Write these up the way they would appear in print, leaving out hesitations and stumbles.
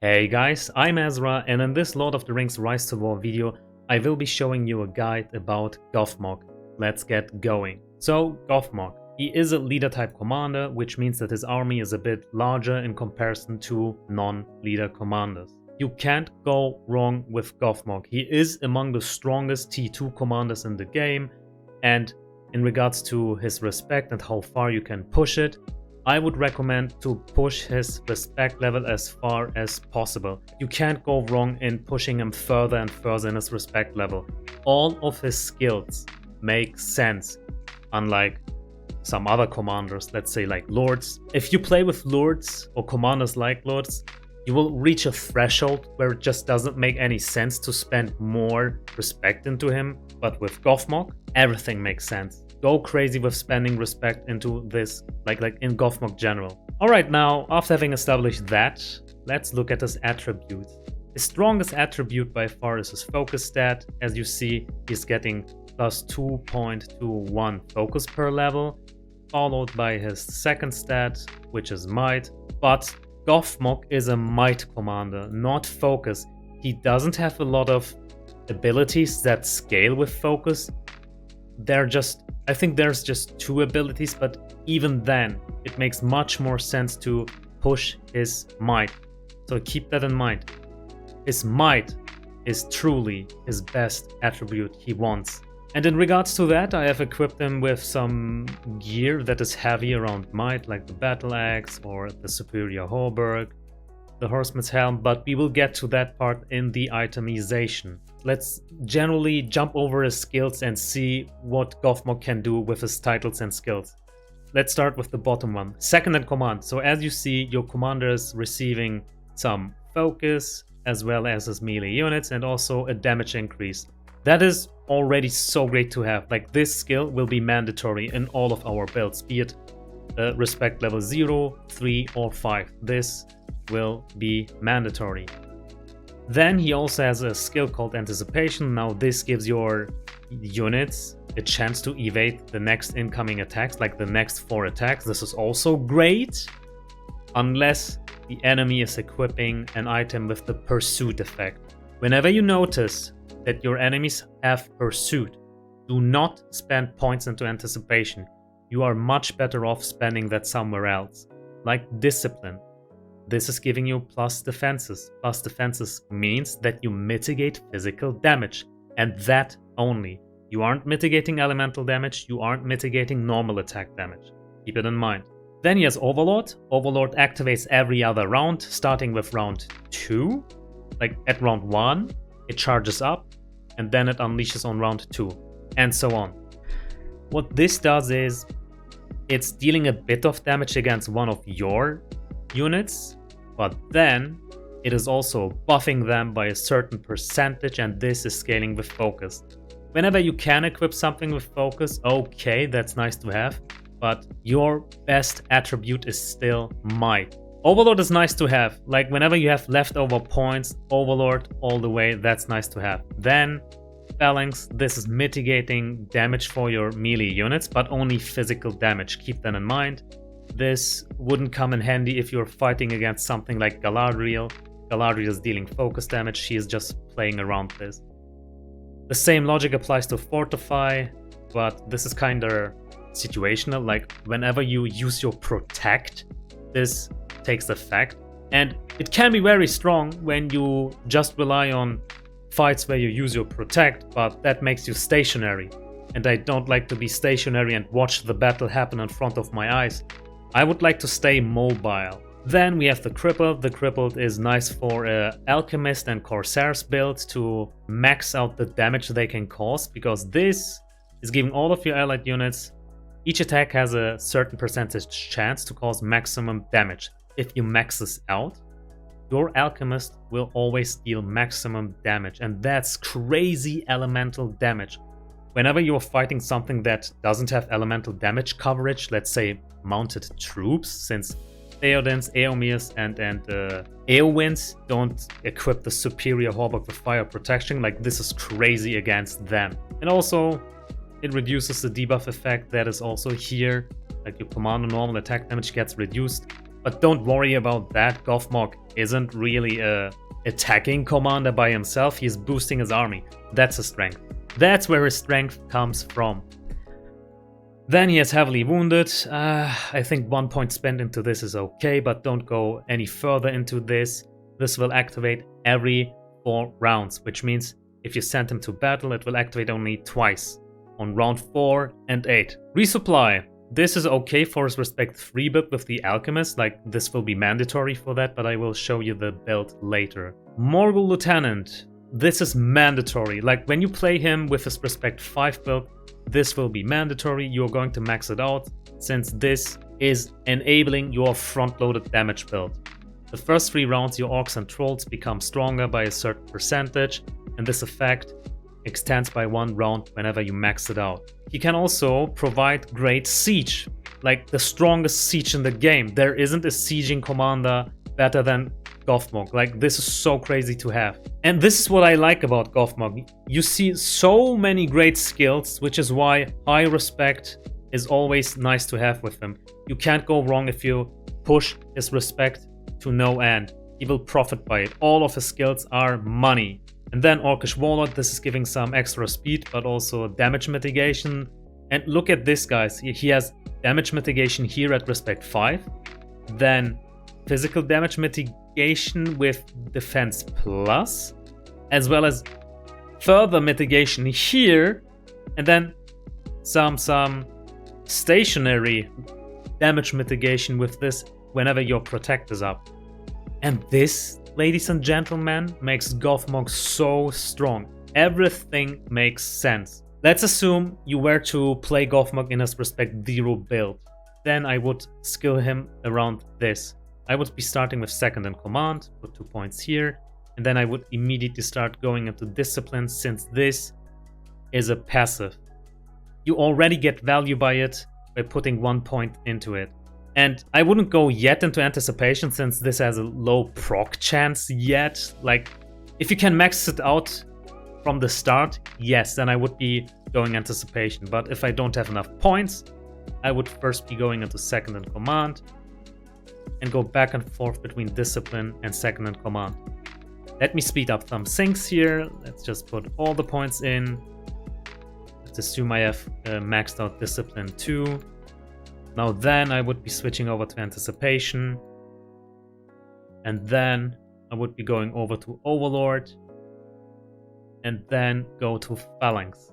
Hey guys, I'm Azra, and in this Lord of the Rings Rise to War video, I will be showing you a guide about Gothmog. Let's get going. So, Gothmog. He is a leader type commander, which means that his army is a bit larger in comparison to non-leader commanders. You can't go wrong with Gothmog. He is among the strongest T2 commanders in the game, and in regards to his respect and how far you can push it, I would recommend to push his respect level as far as possible. You can't go wrong in pushing him further and further in his respect level. All of his skills make sense, unlike some other commanders, let's say like lords. If you play with lords or commanders like lords, you will reach a threshold where it just doesn't make any sense to spend more respect into him. But with Gothmog, everything makes sense. Go crazy with spending respect into this, like in Gothmog general. Alright, now, after having established that, let's look at his attributes. His strongest attribute by far is his focus stat. As you see, he's getting plus 2.21 focus per level, followed by his second stat, which is might. But Gothmog is a might commander, not focus. He doesn't have a lot of abilities that scale with focus. I think there's just 2 abilities, but even then, it makes much more sense to push his might. So keep that in mind. His might is truly his best attribute he wants. And in regards to that, I have equipped him with some gear that is heavy around might, like the battle axe or the superior hauberk, the horseman's helm, but we will get to that part in the itemization. Let's generally jump over his skills and see what Gothmog can do with his titles and skills. Let's start with the bottom one. Second in command. So as you see, your commander is receiving some focus as well as his melee units and also a damage increase. That is already so great to have. Like, this skill will be mandatory in all of our builds, be it respect level 0, 3 or 5. This will be mandatory. Then he also has a skill called Anticipation. Now this gives your units a chance to evade the next incoming attacks, like the next 4 attacks. This is also great, unless the enemy is equipping an item with the Pursuit effect. Whenever you notice that your enemies have Pursuit, do not spend points into Anticipation. You are much better off spending that somewhere else, like Discipline. This is giving you plus defenses. Plus defenses means that you mitigate physical damage, and that only. You aren't mitigating elemental damage, you aren't mitigating normal attack damage. Keep it in mind. Then he has Overlord. Overlord activates every other round, starting with round 2. Like at round 1, it charges up, and then it unleashes on round 2, and so on. What this does is, it's dealing a bit of damage against one of your units, but then it is also buffing them by a certain percentage, and this is scaling with focus. Whenever you can equip something with focus, okay, that's nice to have, but your best attribute is still might. Overlord is nice to have, like whenever you have leftover points, Overlord all the way, that's nice to have. Then Phalanx, this is mitigating damage for your melee units, but only physical damage, keep that in mind. This wouldn't come in handy if you're fighting against something like Galadriel. Galadriel is dealing focus damage, she is just playing around this. The same logic applies to Fortify, but this is kinda situational, like whenever you use your Protect, this takes effect. And it can be very strong when you just rely on fights where you use your Protect, but that makes you stationary. And I don't like to be stationary and watch the battle happen in front of my eyes. I would like to stay mobile. Then we have the Crippled. The Crippled is nice for Alchemist and Corsairs build to max out the damage they can cause, because this is giving all of your allied units, each attack has a certain percentage chance to cause maximum damage. If you max this out, your Alchemist will always deal maximum damage, and that's crazy elemental damage. Whenever you're fighting something that doesn't have elemental damage coverage, let's say mounted troops, since Theodens, Eomirs, and Eowyn's don't equip the superior hauberk with fire protection, like this is crazy against them. And also, it reduces the debuff effect that is also here, like your commander normal attack damage gets reduced. But don't worry about that, Gothmog isn't really a attacking commander by himself. He's boosting his army. That's his strength. That's where his strength comes from. Then he has heavily wounded. I think 1 point spent into this is okay, but don't go any further into this. This will activate every 4 rounds, which means if you send him to battle, it will activate only twice, on round 4 and 8. Resupply. This is okay for his respect 3 build with the Alchemist, like this will be mandatory for that, but I will show you the build later. Morgul Lieutenant. This is mandatory, like when you play him with his respect 5 build, this will be mandatory. You're going to max it out, since this is enabling your front-loaded damage build. The first 3 rounds your orcs and trolls become stronger by a certain percentage, and this effect extends by 1 round whenever you max it out. He can also provide great siege, like the strongest siege in the game. There isn't a sieging commander better than Gothmog. Like, this is so crazy to have. And this is what I like about Gothmog. You see so many great skills, which is why high respect is always nice to have with him. You can't go wrong if you push his respect to no end. He will profit by it. All of his skills are money. And then Orcish Warlord, this is giving some extra speed, but also damage mitigation. And look at this, guys. He has damage mitigation here at respect 5. Then physical damage mitigation with defense plus, as well as further mitigation here, and then some stationary damage mitigation with this whenever your protect is up. And this, ladies and gentlemen, makes Gothmog so strong. Everything makes sense. Let's assume you were to play Gothmog in his respect 0 build. Then I would skill him around this. I would be starting with second in command, put 2 points here, and then I would immediately start going into discipline, since this is a passive. You already get value by it by putting 1 point into it. And I wouldn't go yet into anticipation, since this has a low proc chance yet. Like, if you can max it out from the start, yes, then I would be going anticipation. But if I don't have enough points, I would first be going into second in command and go back and forth between discipline and second in command. Let me speed up some things here. Let's just put all the points in. Let's assume I have maxed out discipline 2. Now then I would be switching over to anticipation. And then I would be going over to Overlord. And then go to Phalanx.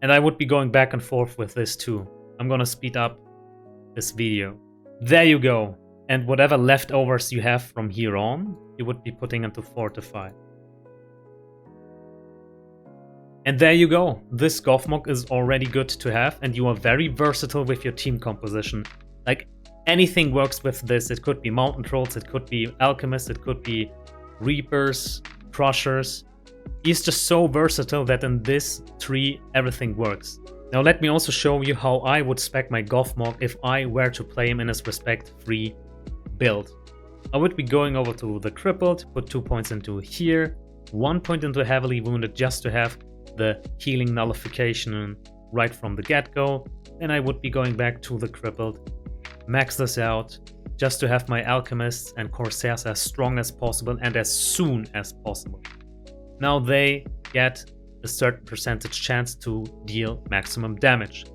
And I would be going back and forth with this too. I'm gonna speed up this video. There you go. And whatever leftovers you have from here on, you would be putting into Fortify. And there you go. This Gothmog is already good to have, and you are very versatile with your team composition. Like, anything works with this. It could be Mountain Trolls, it could be Alchemists, it could be Reapers, Crushers. He's just so versatile that in this tree everything works. Now let me also show you how I would spec my Gothmog if I were to play him in his respect 3 build. I would be going over to the crippled, put 2 points into here, 1 point into heavily wounded just to have the healing nullification right from the get-go. Then I would be going back to the crippled, max this out just to have my alchemists and corsairs as strong as possible and as soon as possible. Now they get a certain percentage chance to deal maximum damage,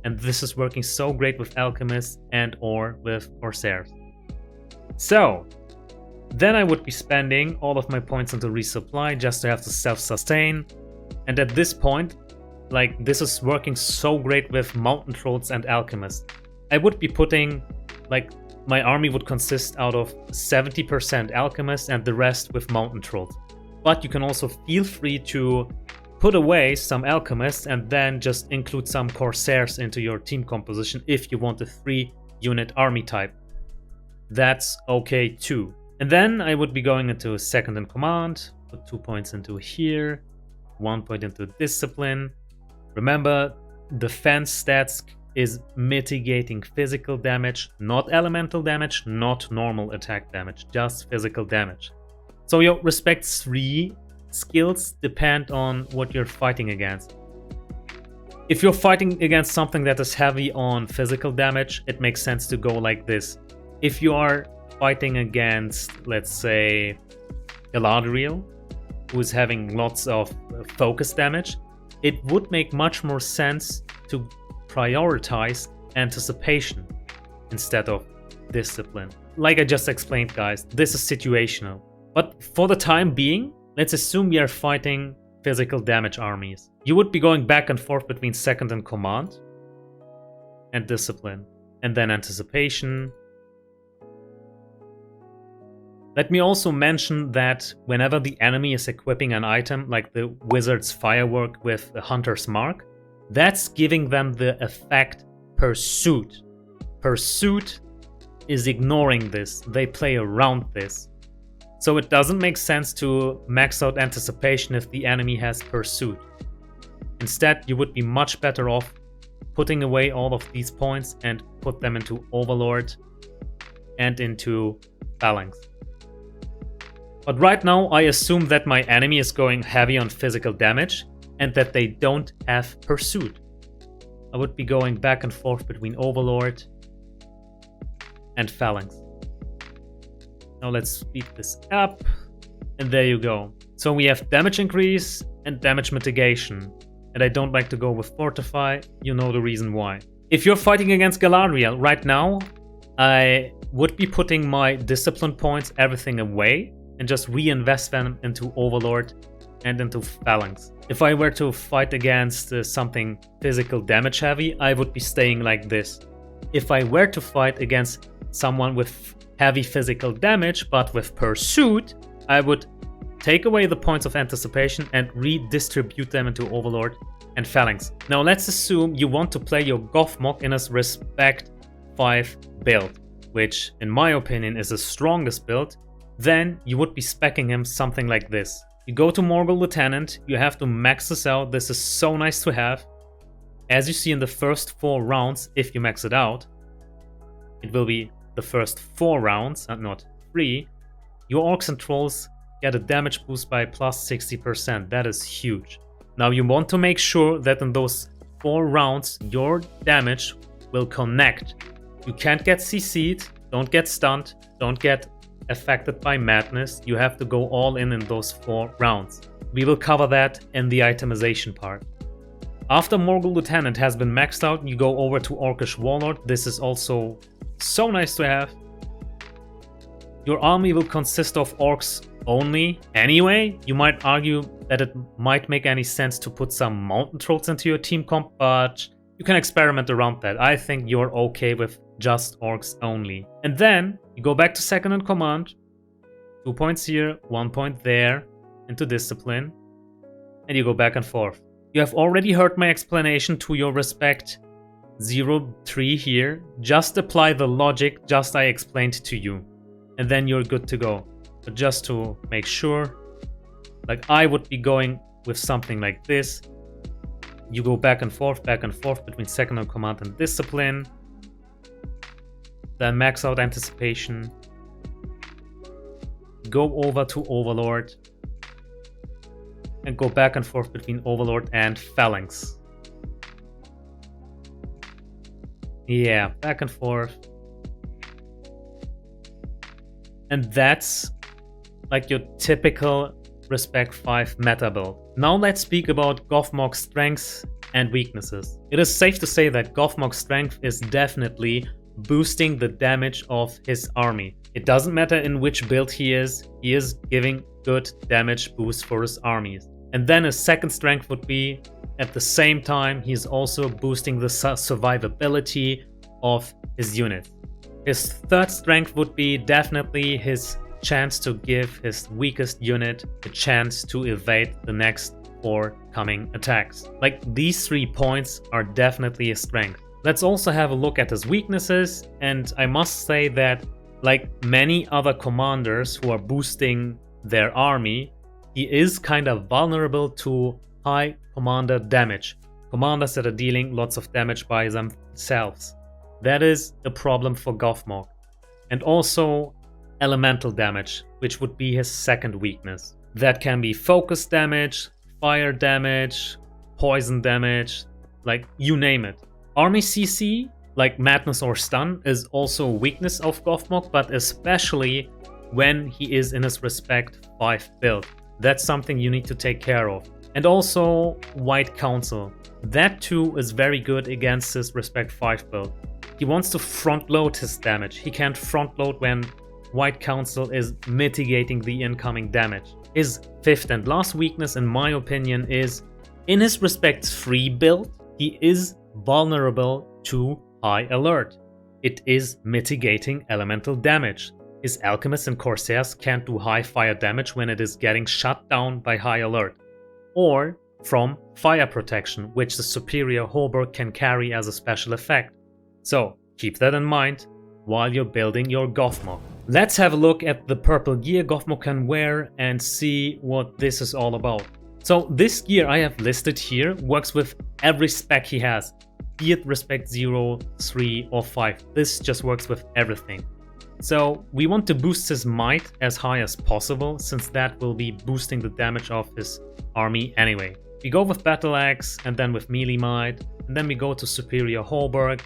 and this is working so great with alchemists and or with corsairs. So then I would be spending all of my points into resupply just to have to self-sustain. And at this point, like, this is working so great with mountain trolls and alchemists. I would be putting, like, my army would consist out of 70% alchemists and the rest with mountain trolls. But you can also feel free to put away some alchemists and then just include some corsairs into your team composition if you want a 3-unit army type. That's okay too. And then I would be going into second in command, put 2 points into here, 1 point into discipline. Remember, defense stats is mitigating physical damage, not elemental damage, not normal attack damage, just physical damage. So your respect 3 skills depend on what you're fighting against. If you're fighting against something that is heavy on physical damage, it makes sense to go like this. If you are fighting against, let's say, Galadriel, who is having lots of focus damage, it would make much more sense to prioritize anticipation instead of discipline. Like I just explained, guys, this is situational. But for the time being, let's assume we are fighting physical damage armies. You would be going back and forth between second and command and discipline, and then anticipation. Let me also mention that whenever the enemy is equipping an item like the wizard's firework with the hunter's mark, that's giving them the effect pursuit. Pursuit is ignoring this. They play around this. So it doesn't make sense to max out anticipation if the enemy has pursuit. Instead, you would be much better off putting away all of these points and put them into Overlord and into Phalanx. But right now, I assume that my enemy is going heavy on physical damage and that they don't have pursuit. I would be going back and forth between Overlord and Phalanx. Now let's speed this up, and there you go. So we have damage increase and damage mitigation, and I don't like to go with Fortify, you know the reason why. If you're fighting against Galadriel right now, I would be putting my discipline points, everything away, and just reinvest them into Overlord and into Phalanx. If I were to fight against something physical damage heavy, I would be staying like this. If I were to fight against someone with heavy physical damage but with pursuit, I would take away the points of anticipation and redistribute them into Overlord and Phalanx. Now let's assume you want to play your Gothmog in a Respect 5 build, which in my opinion is the strongest build. Then you would be speccing him something like this. You go to Morgul Lieutenant, you have to max this out. This is so nice to have. As you see in the first 4 rounds, if you max it out, it will be the first 4 rounds and not 3. Your orcs and trolls get a damage boost by plus 60%. That is huge. Now you want to make sure that in those 4 rounds your damage will connect. You can't get CC'd, don't get stunned, don't get affected by madness. You have to go all in those 4 rounds. We will cover that in the itemization part. After Morgul Lieutenant has been maxed out, you go over to Orcish Warlord. This is also so nice to have. Your army will consist of orcs only anyway. You might argue that it might make any sense to put some mountain trolls into your team comp, but you can experiment around that. I think you're okay with just orcs only. And then you go back to second in command, 2 points here, 1 point there, into discipline, and you go back and forth. You have already heard my explanation to your Respect 0-3 here. Just apply the logic just I explained to you, and then you're good to go. But just to make sure, like I would be going with something like this. You go back and forth between second in command and discipline. Then max out anticipation. Go over to Overlord. And go back and forth between Overlord and Phalanx. Yeah, back and forth. And that's like your typical Respect 5 meta build. Now let's speak about Gothmog's strengths and weaknesses. It is safe to say that Gothmog's strength is definitely boosting the damage of his army. It doesn't matter in which build he is giving good damage boost for his armies. And then his second strength would be, at the same time, he's also boosting the survivability of his unit. His third strength would be definitely his chance to give his weakest unit a chance to evade the next 4 coming attacks. Like, these 3 points are definitely a strength. Let's also have a look at his weaknesses, and I must say that, like many other commanders who are boosting their army, he is kind of vulnerable to high commander damage. Commanders that are dealing lots of damage by themselves. That is the problem for Gothmog. And also elemental damage, which would be his second weakness. That can be focus damage, fire damage, poison damage, like you name it. Army CC like Madness or Stun is also a weakness of Gothmog, but especially when he is in his Respect 5 build. That's something you need to take care of. And also White Council. That too is very good against his Respect 5 build. He wants to front load his damage. He can't front load when White Council is mitigating the incoming damage. His 5th and last weakness, in my opinion, is in his Respect 3 build, he is vulnerable to High Alert. It is mitigating elemental damage. His Alchemists and Corsairs can't do high fire damage when it is getting shut down by High Alert, or from Fire Protection, which the superior Halberd can carry as a special effect. So keep that in mind while you're building your Gothmog. Let's have a look at the purple gear Gothmog can wear and see what this is all about. So this gear I have listed here works with every spec he has, be it Respect 0, 3 or 5. This just works with everything. So we want to boost his might as high as possible, since that will be boosting the damage of his army anyway. We go with Battle Axe and then with melee might, and then we go to superior Halberd,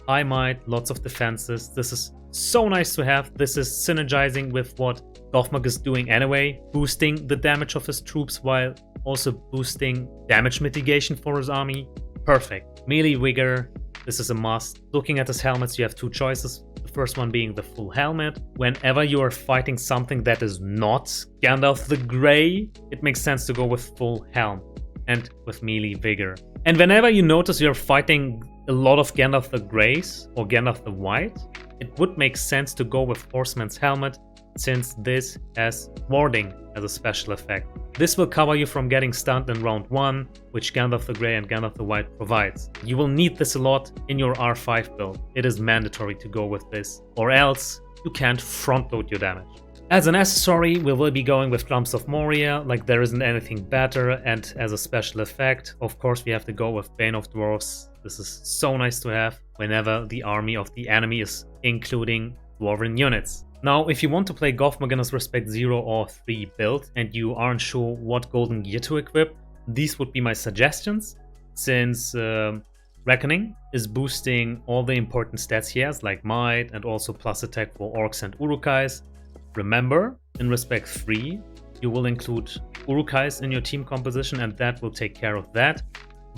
high might, lots of defenses. This is so nice to have. This is synergizing with what Gothmog is doing anyway, boosting the damage of his troops while also boosting damage mitigation for his army. Perfect. Melee vigor, this is a must. Looking at his helmets, you have two choices. The first one being the full helmet. Whenever you are fighting something that is not Gandalf the Grey, it makes sense to go with full helm and with melee vigor. And whenever you notice you're fighting a lot of Gandalf the Greys or Gandalf the White, it would make sense to go with Horseman's Helmet, since this has warding as a special effect. This will cover you from getting stunned in round 1, which Gandalf the Grey and Gandalf the White provides. You will need this a lot in your R5 build. It is mandatory to go with this, or else you can't front load your damage. As an accessory, we will be going with Drums of Moria, like there isn't anything better, and as a special effect, of course we have to go with Bane of Dwarves. This is so nice to have whenever the army of the enemy is including Dwarven units. Now, if you want to play Gothmog in his Respect 0 or 3 build and you aren't sure what golden gear to equip, these would be my suggestions, since Reckoning is boosting all the important stats he has, like Might and also plus attack for Orcs and Urukais. Remember, in Respect 3, you will include Urukais in your team composition and that will take care of that.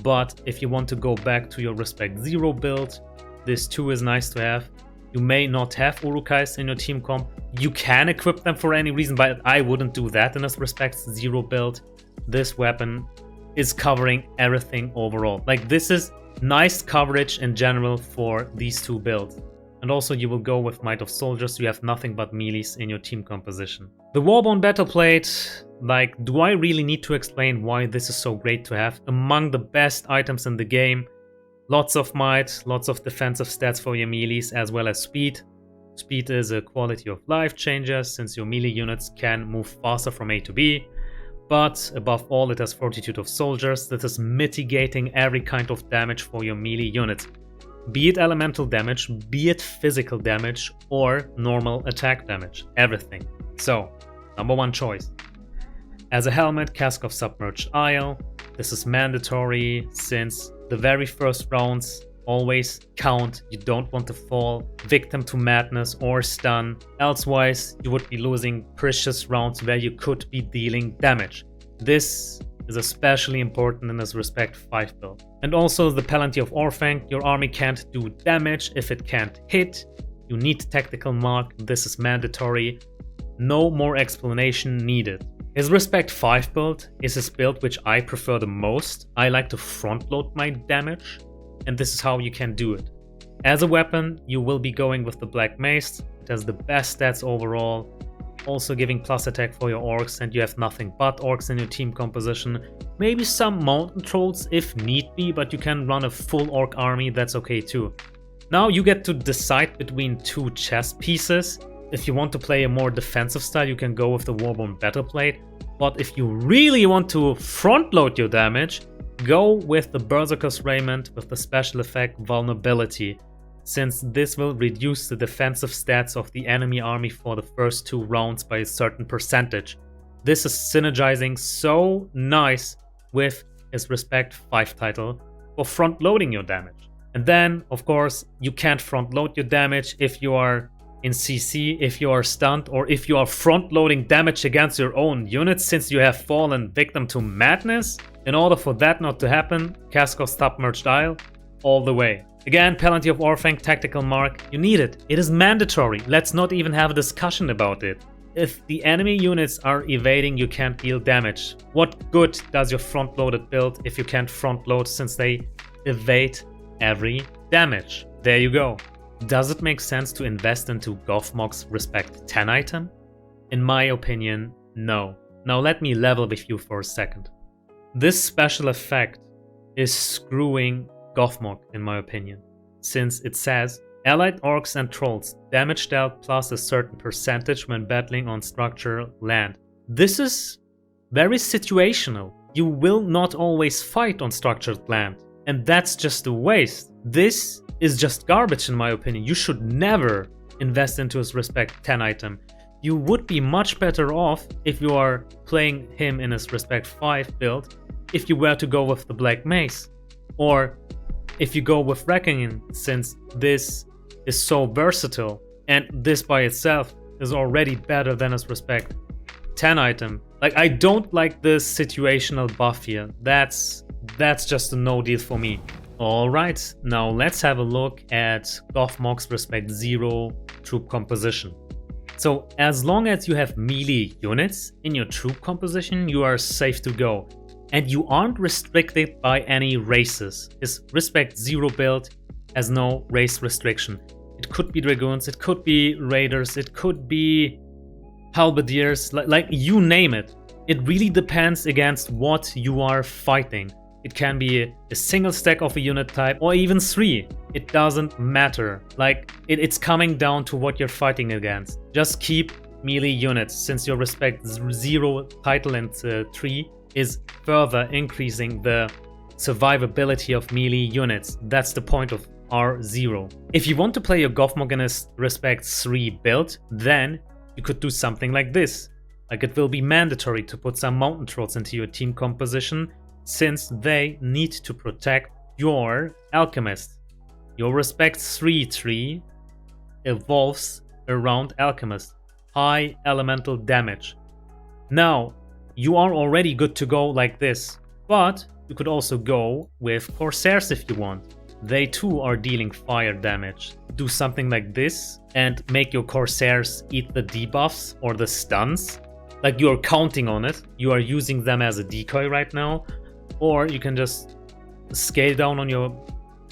But if you want to go back to your Respect 0 build, this too is nice to have. You may not have Urukais in your team comp. You can equip them for any reason, but I wouldn't do that in this Respect 0 build. This weapon is covering everything overall. Like, this is nice coverage in general for these two builds. And also you will go with Might of Soldiers, so you have nothing but melees in your team composition. The Warbone Battleplate, like, do I really need to explain why this is so great to have? Among the best items in the game. Lots of might, lots of defensive stats for your melees, as well as speed. Speed is a quality of life changer, since your melee units can move faster from A to B. But above all, it has Fortitude of Soldiers that is mitigating every kind of damage for your melee units. Be it elemental damage, be it physical damage, or normal attack damage. Everything. So, number one choice. As a helmet, Cask of Submerged Isle. This is mandatory, since the very first rounds always count. You don't want to fall victim to madness or stun. Elsewise, you would be losing precious rounds where you could be dealing damage. This is especially important in this Respect 5 build. And also the Palantir of Orphanc. Your army can't do damage if it can't hit. You need Tactical Mark. This is mandatory. No more explanation needed. His Respect 5 build is his build which I prefer the most. I like to front load my damage, and this is how you can do it. As a weapon, you will be going with the Black Mace. It has the best stats overall, also giving plus attack for your orcs, and you have nothing but orcs in your team composition. Maybe some mountain trolls if need be, but you can run a full orc army, that's okay too. Now you get to decide between two chess pieces. If you want to play a more defensive style, you can go with the Warbone Battleplate. But if you really want to front load your damage, go with the Berserker's Raiment with the special effect Vulnerability, since this will reduce the defensive stats of the enemy army for the first 2 rounds by a certain percentage. This is synergizing so nice with his Respect 5 title for front loading your damage. And then, of course, you can't front load your damage if you are in CC, if you are stunned, or if you are front loading damage against your own units since you have fallen victim to madness. In order for that not to happen, Casco submerged Isle all the way. Again, penalty of Orphank, tactical mark, you need it. It is mandatory. Let's not even have a discussion about it. If the enemy units are evading, you can't deal damage. What good does your front-loaded build if you can't front-load since they evade every damage? There you go. Does it make sense to invest into Gothmog's Respect 10 item? In my opinion, no. Now let me level with you for a second. This special effect is screwing Gothmog in my opinion, since it says allied orcs and trolls damage dealt plus a certain percentage when battling on structural land. This is very situational. You will not always fight on structured land, and that's just a waste. This is just garbage in my opinion. You should never invest into his Respect 10 item. You would be much better off if you are playing him in his Respect 5 build if you were to go with the Black Mace, or if you go with Reckoning, since this is so versatile and this by itself is already better than his Respect 10 item. Like, I don't like this situational buff here. That's just a no deal for me. Alright, now let's have a look at Gothmog's Respect 0 troop composition. So as long as you have melee units in your troop composition, you are safe to go. And you aren't restricted by any races. His Respect 0 build has no race restriction. It could be Dragoons, it could be Raiders, it could be Halberdiers, like you name it. It really depends against what you are fighting. It can be a single stack of a unit type or even 3. It doesn't matter. Like, it's coming down to what you're fighting against. Just keep melee units, since your Respect 0 title and 3 is further increasing the survivability of melee units. That's the point of R0. If you want to play your Gothmog in a Respect 3 build, then you could do something like this. Like, it will be mandatory to put some Mountain Trolls into your team composition, since they need to protect your Alchemist. Your Respect 3 tree evolves around Alchemist. High elemental damage. Now, you are already good to go like this, but you could also go with Corsairs if you want. They too are dealing fire damage. Do something like this and make your Corsairs eat the debuffs or the stuns. Like, you are counting on it. You are using them as a decoy right now. Or you can just scale down on your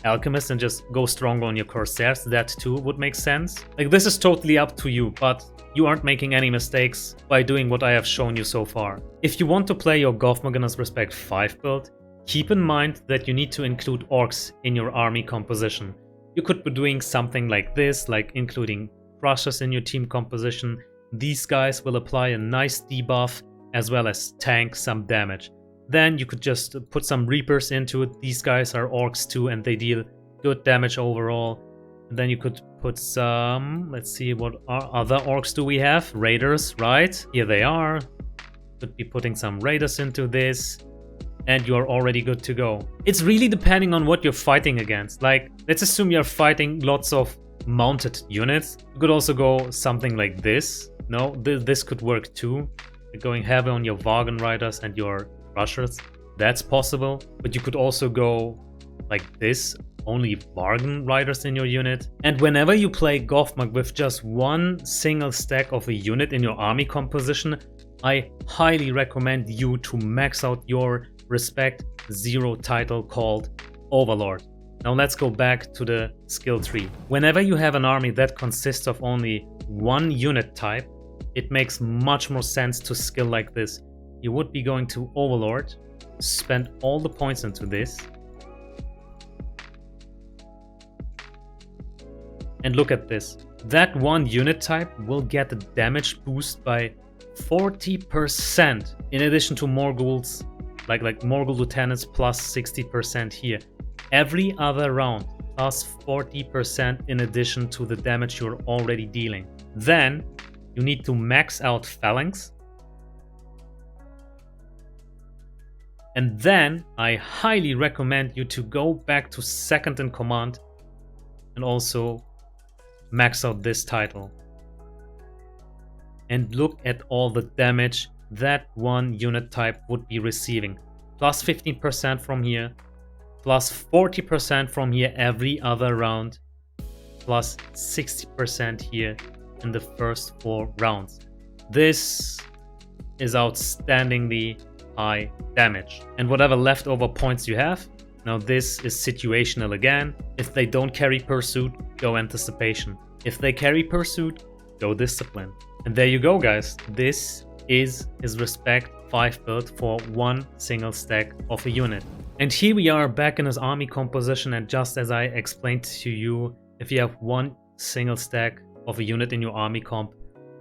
Alchemist and just go stronger on your Corsairs. That too would make sense. Like, this is totally up to you, but you aren't making any mistakes by doing what I have shown you so far. If you want to play your Gothmog in his Respect 5 build, keep in mind that you need to include orcs in your army composition. You could be doing something like this, like including Crushers in your team composition. These guys will apply a nice debuff as well as tank some damage. Then you could just put some Reapers into it. These guys are orcs too and they deal good damage overall. And then you could put some, let's see, what other orcs do we have? Raiders, right? Here they are. Could be putting some Raiders into this. And you're already good to go. It's really depending on what you're fighting against. Like, let's assume you're fighting lots of mounted units. You could also go something like this. No, this could work too. You're going heavy on your Wagon Riders and your Crushers. That's possible. But you could also go like this. Only Wagon Riders in your unit. And whenever you play Gothmog with just one single stack of a unit in your army composition, I highly recommend you to max out your Respect 0 title called Overlord. Now let's go back to the skill tree. Whenever you have an army that consists of only one unit type, it makes much more sense to skill like this. You would be going to Overlord, spend all the points into this, and look at this. That one unit type will get a damage boost by 40% in addition to Morgul's, like Morgul Lieutenants plus 60% here. Every other round plus 40% in addition to the damage you're already dealing. Then you need to max out Phalanx. And then I highly recommend you to go back to second in command and also max out this title. And look at all the damage that one unit type would be receiving. Plus 15% from here, plus 40% from here every other round, plus 60% here in the first 4 rounds. This is outstandingly high damage. And whatever leftover points you have, now this is situational again. If they don't carry Pursuit, go Anticipation. If they carry Pursuit, go Discipline. And there you go, guys. This is his Respect 5 build for one single stack of a unit. And here we are back in his army composition, and just as I explained to you, if you have one single stack of a unit in your army comp,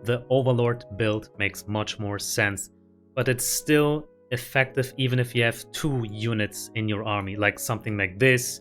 the Overlord build makes much more sense. But it's still effective even if you have 2 units in your army, like something like this,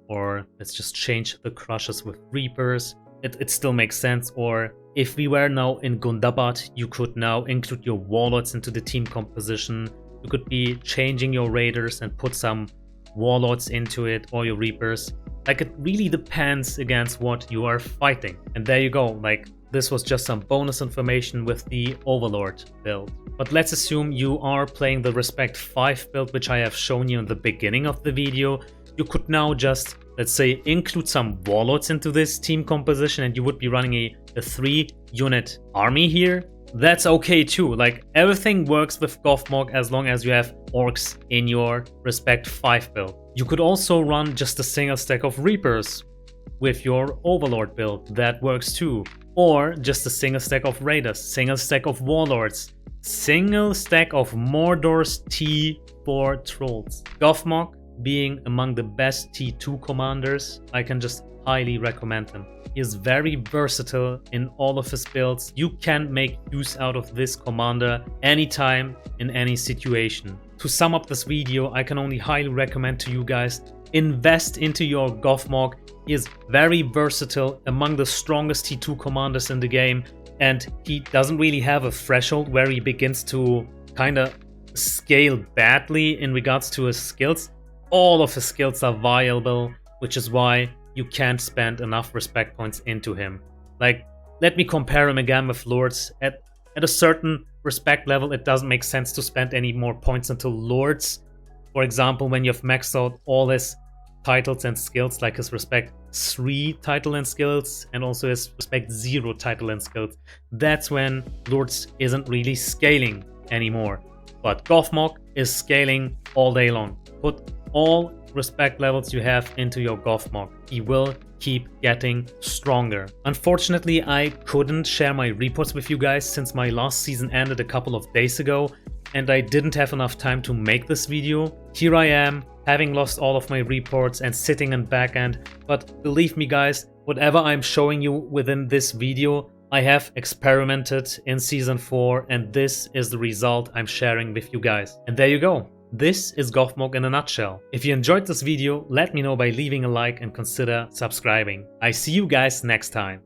or let's just change the Crushers with Reapers. It still makes sense. Or if we were now in Gundabad, you could now include your Warlords into the team composition. You could be changing your Raiders and put some Warlords into it, or your Reapers. Like, it really depends against what you are fighting. And there you go, like, this was just some bonus information with the Overlord build. But let's assume you are playing the Respect 5 build, which I have shown you in the beginning of the video. You could now just, let's say, include some Warlords into this team composition, and you would be running a 3-unit army here. That's okay too. Like, everything works with Gothmog as long as you have orcs in your Respect 5 build. You could also run just a single stack of Reapers with your Overlord build. That works too. Or just a single stack of Raiders, single stack of Warlords, single stack of Mordor's T4 Trolls. Gothmog being among the best T2 commanders, I can just highly recommend him. He is very versatile in all of his builds. You can make use out of this commander anytime, in any situation. To sum up this video, I can only highly recommend to you guys, invest into your Gothmog. He is very versatile, among the strongest T2 commanders in the game, and he doesn't really have a threshold where he begins to kind of scale badly in regards to his skills. All of his skills are viable, which is why you can't spend enough respect points into him. Like, let me compare him again with Lords. At a certain respect level, it doesn't make sense to spend any more points into Lords. For example, when you've maxed out all his titles and skills, like his Respect 3 title and skills, and also his Respect 0 title and skills, that's when Lords isn't really scaling anymore. But Gothmog is scaling all day long. Put all respect levels you have into your Gothmog. He will keep getting stronger. Unfortunately, I couldn't share my reports with you guys since my last season ended a couple of days ago, and I didn't have enough time to make this video. Here I am, having lost all of my reports and sitting in backend, but believe me guys, whatever I'm showing you within this video, I have experimented in Season 4, and this is the result I'm sharing with you guys. And there you go. This is Gothmog in a nutshell. If you enjoyed this video, let me know by leaving a like and consider subscribing. I see you guys next time.